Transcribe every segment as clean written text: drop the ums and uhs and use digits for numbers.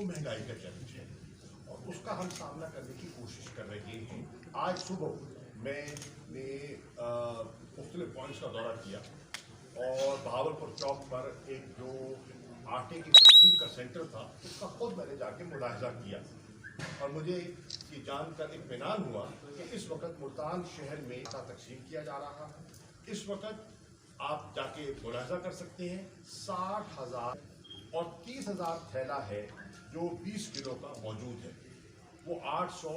वो महंगाई का चैलेंज है और उसका हम सामना करने की कोशिश कर रहे हैं। आज सुबह मैंने मुख्तलिफ पॉइंट्स का दौरा किया और बहावलपुर चौक पर एक जो आटे की तकसीम का सेंटर था उसका खुद मैंने जाके मुलाहिजा किया और मुझे ये जानकर इत्मीनान हुआ कि इस वक्त मुल्तान शहर में आटा तकसीम किया जा रहा है। इस वक्त आप जाके मुलाहिजा कर सकते हैं 60,000 और 30,000 थैला है जो 20 किलो का मौजूद है। वो 800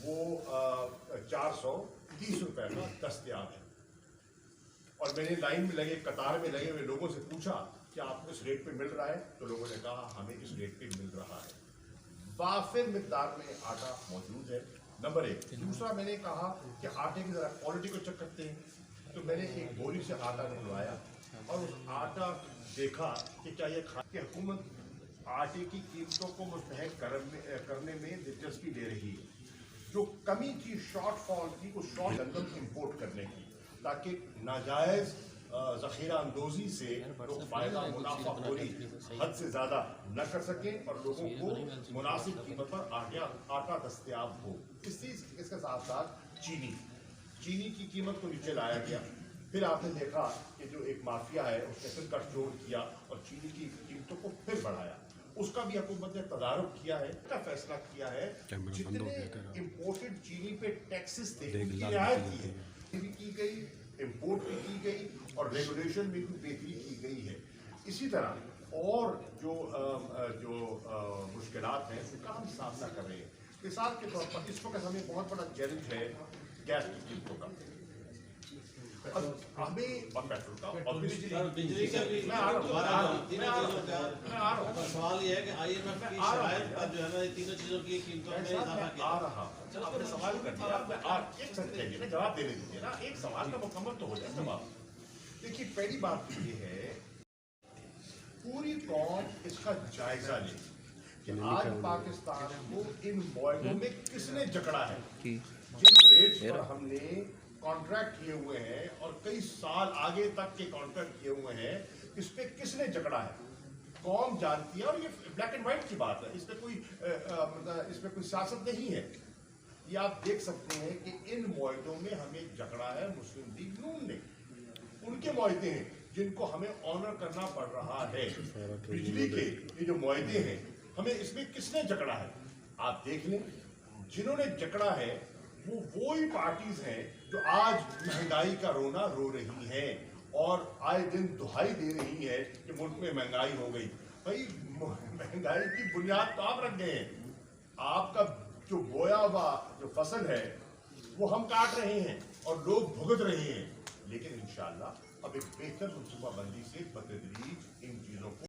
वो 430 रुपए का दस्तयाब है और मैंने लाइन में लगे कतार में लगे हुए लोगों से पूछा कि आपको इस रेट पे मिल रहा है, तो लोगों ने कहा हमें इस रेट पे मिल रहा है। वाफिर मिकदार में आटा मौजूद है, नंबर एक। दूसरा मैंने कहा कि आटे की जरा क्वालिटी को चेक करते हैं, तो मैंने एक बोरी से आटा निकलवाया और उस आटा देखा कि क्या ये कि हुकूमत आटे की कीमतों को मुस्तहक करने में दिलचस्पी ले रही है। जो कमी थी शॉर्टफॉल की उस शॉर्ट गंदम इम्पोर्ट करने की, ताकि नाजायज़ ज़ख़ीरा अंदोज़ी से लोग फ़ायदा मुनाफा खोरी हद से ज़्यादा न कर सकें और लोगों को मुनासिब कीमत पर आटा दस्तयाब हो। इसके साथ साथ चीनी की कीमत को नीचे लाया गया। फिर आपने देखा कि जो एक माफिया है उसने फिर गठजोड़ किया और चीनी की कीमतों को फिर बढ़ाया। उसका भी हुकूमत ने तदारुक किया है, का फैसला किया है। जितने इम्पोर्टेड चीनी पे टैक्सेस थे उनकी रियायत की गई, इम्पोर्ट भी की गई और रेगुलेशन में भी बेहतरी की गई है। इसी तरह और जो मुश्किलात हैं उनका हम सामना कर रहे हैं। मिसाल के तौर पर इस वक्त हमें बहुत बड़ा चैलेंज है गैस की कीमतों का, हमें और पेट्रोल का और बिजली का भी। मैं आ रहा हूँ। सवाल ये है कि IMF की शराइत पर जो है ना तीनों चीजों की कीमतों में इजाफा किया। आ रहा आपने सवाल कर दिया, एक सेकंड जवाब देने दीजिए ना, एक सवाल का मुकम्मल तो हो जाए जवाब। देखिए पहली बात तो ये है पूरी कौम इसका जायजा ले कि आज पाकिस्तान को इन मुआहदों में किसने जकड़ा है। जिन रेट्स पर हमने कॉन्ट्रैक्ट किए हुए हैं और कई साल आगे तक के कॉन्ट्रैक्ट किए हुए हैं, इस पे किसने जकड़ा है कौम जानती है। और ये ब्लैक एंड व्हाइट की बात है, इसमें कोई सियासत नहीं है। ये आप देख सकते हैं कि इन मुआहदों में हमें जकड़ा है मुस्लिम लीग नून ने। उनके मुआहदे हैं जिनको हमें ऑनर करना पड़ रहा है। बिजली के ये जो मुआहदे हैं हमें इसमें किसने जकड़ा है आप देख लें। जिन्होंने जकड़ा है वो ही पार्टीज हैं जो आज महंगाई का रोना रो रही हैं और आए दिन दुहाई दे रही है कि मुल्क में महंगाई हो गई। भाई महंगाई की बुनियाद तो आप रख गए हैं। आपका जो बोया हुआ जो फसल है वो हम काट रहे हैं और लोग भुगत रहे हैं, लेकिन इंशाअल्लाह अब एक बेहतर मनसूबाबंदी से बतदरीज इन चीजों को